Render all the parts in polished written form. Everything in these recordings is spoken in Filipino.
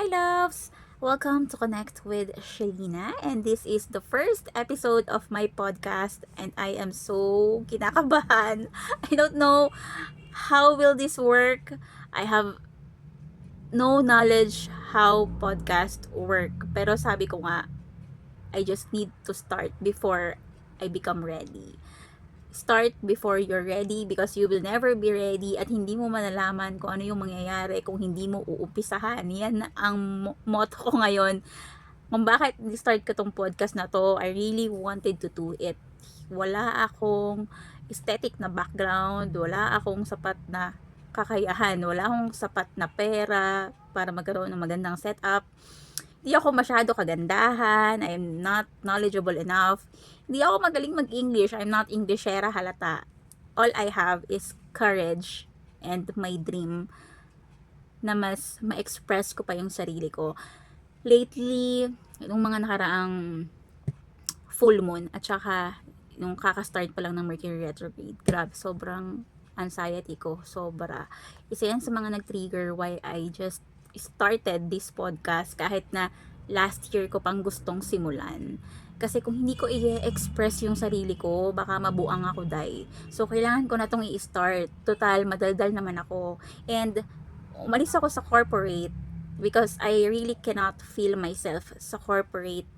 loves! Welcome to Connect with Shelina, and this is the first episode of my podcast, and I am so kinakabahan. I don't know how will this work. I have no knowledge how podcast work, pero sabi ko nga, I just need to start before I become ready. Start before you're ready because you will never be ready at hindi mo malalaman kung ano yung mangyayari kung hindi mo uumpisahan. Yan ang motto ko ngayon. Kung bakit start ko tong podcast na to, I really wanted to do it. Wala akong aesthetic na background, wala akong sapat na kakayahan, wala akong sapat na pera para magkaroon ng magandang setup. Hindi ako masyado kagandahan, I'm not knowledgeable enough. Hindi ako magaling mag-English, I'm not Englishera halata. All I have is courage and my dream na mas ma-express ko pa yung sarili ko. Lately, yung mga nakaraang full moon at saka nung kaka-start pa lang ng Mercury retrograde, grabe, sobrang anxiety ko, sobra. Isa yan sa mga nag-trigger why I just started this podcast kahit na last year ko pang gustong simulan. Kasi kung hindi ko i-express yung sarili ko, baka mabuang ako, day. So, kailangan ko na tong i-start. Total, madaldal naman ako. And, umalis ako sa corporate because I really cannot feel myself sa corporate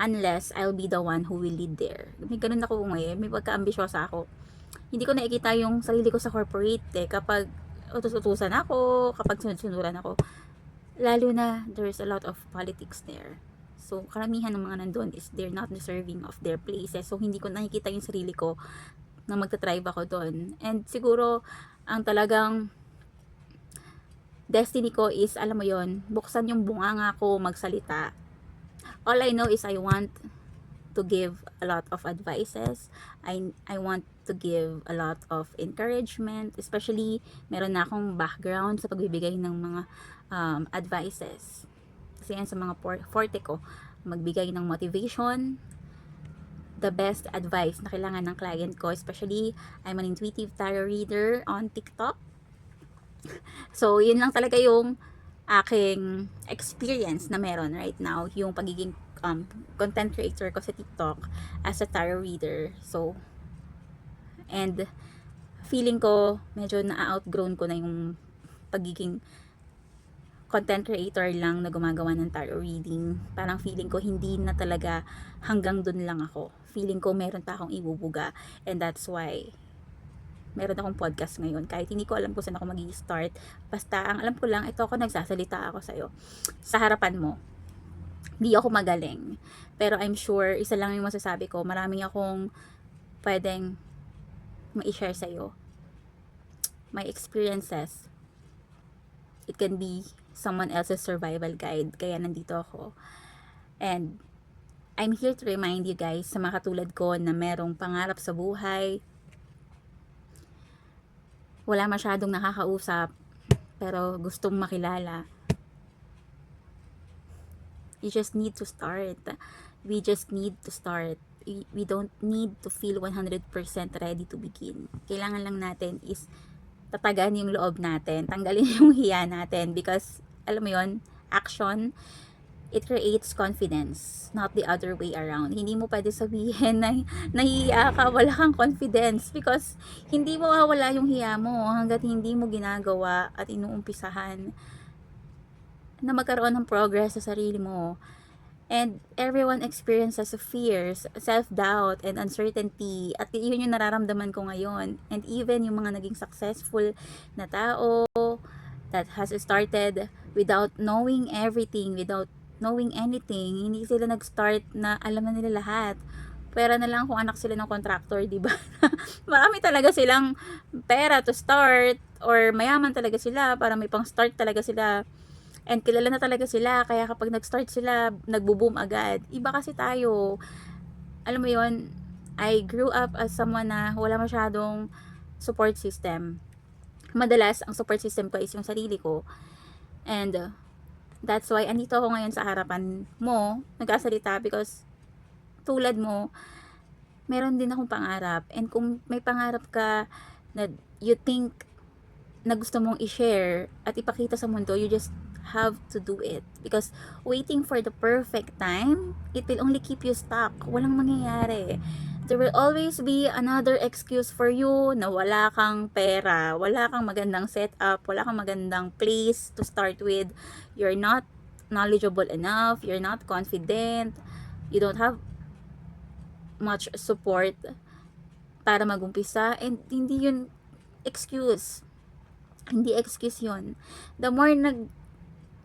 unless I'll be the one who will lead there. May ganun ako ngayon, may pagka-ambisyosa ako. Hindi ko nakikita yung sarili ko sa corporate kapag utos-utusan ako, kapag sunod-sunuran ako. Lalo na, there's a lot of politics there. So, karamihan ng mga nandun is they're not deserving of their places. So, hindi ko nakikita yung sarili ko na magta-thrive ako doon. And siguro, ang talagang destiny ko is, alam mo yon, buksan yung bunganga ko magsalita. All I know is I want to give a lot of advices. I want to give a lot of encouragement, especially meron na akong background sa pagbibigay ng mga advices. Kasi yan sa mga forte ko, magbigay ng motivation, the best advice na kailangan ng client ko, especially I'm an intuitive tarot reader on TikTok. So, yun lang talaga yung aking experience na meron right now, yung pagiging content creator ko sa TikTok as a tarot reader. So, and feeling ko medyo na-outgrown ko na yung pagiging content creator lang na gumagawa ng tarot reading. Parang feeling ko hindi na talaga hanggang dun lang ako. Feeling ko meron pa akong ibubuga, and that's why meron akong podcast ngayon. Kahit hindi ko alam kung saan ako mag-i-start, basta ang alam ko lang, ito ako nagsasalita ako sa'yo sa harapan mo. Hindi ako magaling, pero I'm sure isa lang yung masasabi ko, marami akong pwedeng ma-share sa'yo. My experiences, it can be someone else's survival guide, kaya nandito ako. And I'm here to remind you guys, sa mga katulad ko na merong pangarap sa buhay, wala masyadong nakakausap, pero gustong makilala. You just need to start. We just need to start. We don't need to feel 100% ready to begin. Kailangan lang natin is tatagan yung loob natin, tanggalin yung hiya natin, because alam mo yon, action, it creates confidence, not the other way around. Hindi mo pwede sabihin na nahihiya ka, wala kang confidence, because hindi mawawala yung hiya mo hanggat hindi mo ginagawa at inuumpisahan na magkaroon ng progress sa sarili mo. And everyone experiences fears, self-doubt, and uncertainty. At yun yung nararamdaman ko ngayon. And even yung mga naging successful na tao that has started without knowing everything, without knowing anything, hindi sila nag-start na alam na nila lahat. Pera na lang kung anak sila ng contractor, di ba? Marami talaga silang pera to start, or mayaman talaga sila para may pang-start talaga sila. And kilala na talaga sila, kaya kapag nag-start sila, nagbo-boom agad. Iba kasi tayo. Alam mo yon, I grew up as someone na wala masyadong support system. Madalas, ang support system ko is yung sarili ko. And that's why andito ako ngayon sa harapan mo, nagkasalita, because tulad mo, meron din akong pangarap. And kung may pangarap ka na you think na gusto mong i-share at ipakita sa mundo, you just have to do it. Because waiting for the perfect time, it will only keep you stuck. Walang mangyayari. There will always be another excuse for you na wala kang pera, wala kang magandang setup, wala kang magandang place to start with. You're not knowledgeable enough, you're not confident, you don't have much support para magumpisa, and hindi yun excuse. Hindi excuse yun. The more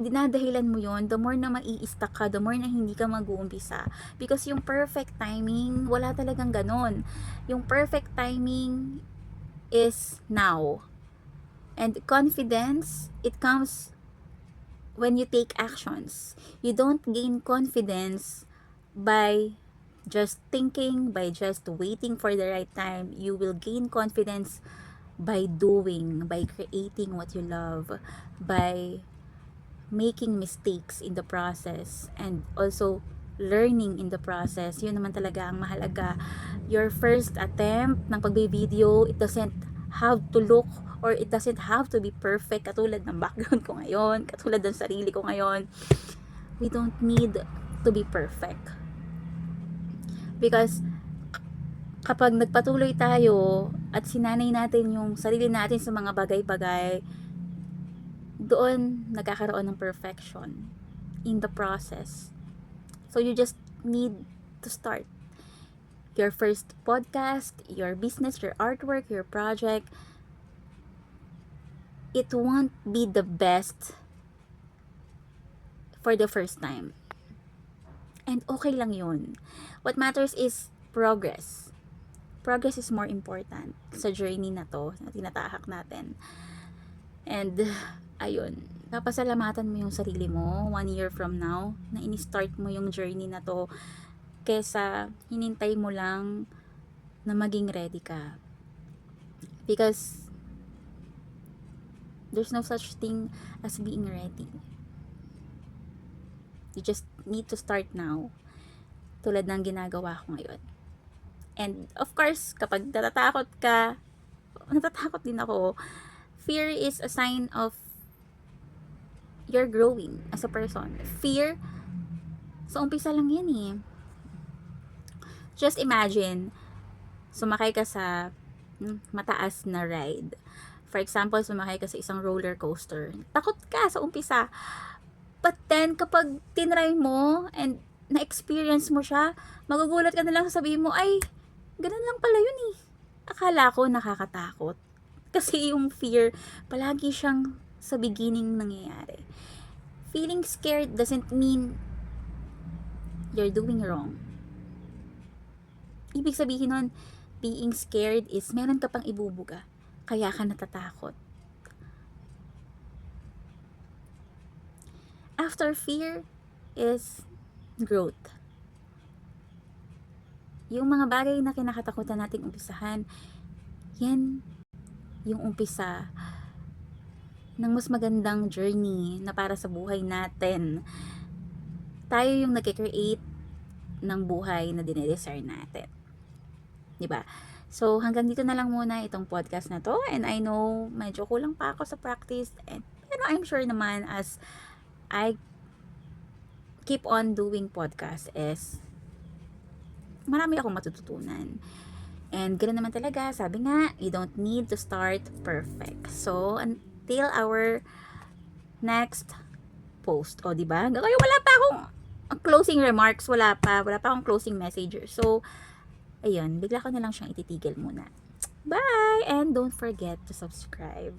dinadahilan mo yon, the more na mai-stuck ka, the more na hindi ka mag-uumpisa. Because yung perfect timing, wala talagang ganon. Yung perfect timing is now. And confidence, it comes when you take actions. You don't gain confidence by just thinking, by just waiting for the right time. You will gain confidence by doing, by creating what you love, by making mistakes in the process, and also learning in the process. Yun naman talaga ang mahalaga. Your first attempt ng pagbe-video, it doesn't have to look, or it doesn't have to be perfect katulad ng background ko ngayon, katulad ng sarili ko ngayon. We don't need to be perfect. Because kapag nagpatuloy tayo at sinanay natin yung sarili natin sa mga bagay-bagay, doon nagkakaroon ng perfection in the process. So you just need to start. Your first podcast, your business, your artwork, your project, it won't be the best for the first time. And okay lang yun. What matters is progress. Progress is more important sa journey na to na tinatahak natin. And ayun, papasalamatan mo yung sarili mo 1 year from now na ini-start mo yung journey na to, kesa hinintay mo lang na maging ready ka. Because there's no such thing as being ready. You just need to start now, tulad ng ginagawa ko ngayon. And of course, kapag natatakot ka, natatakot din ako. Fear is a sign of you're growing as a person. Fear, sa umpisa lang yan eh. Just imagine, sumakay ka sa mataas na ride. For example, sumakay ka sa isang roller coaster. Takot ka sa umpisa. But then, kapag tinry mo and na-experience mo siya, magugulat ka na lang, sasabihin mo, ay, ganun lang pala yun eh. Akala ko nakakatakot. Kasi yung fear, palagi siyang sa beginning nangyayari. Feeling scared doesn't mean you're doing wrong. Ibig sabihin nun, being scared is meron ka pang ibubuga. Kaya ka natatakot. After fear is growth. Yung mga bagay na kinakatakutan nating umpisahan, yan yung umpisa ng mas magandang journey na para sa buhay natin. Tayo yung nag-create ng buhay na dinedesire natin. Diba? So, hanggang dito na lang muna itong podcast na to. And I know, medyo kulang pa ako sa practice. Pero I'm sure naman as I keep on doing podcast is marami akong matututunan. And ganoon naman talaga, sabi nga, you don't need to start perfect. So, until our next post. O, diba? Kaya wala pa akong closing remarks, wala pa akong closing message. So, ayun, bigla ko na lang siyang ititigil muna. Bye! And don't forget to subscribe.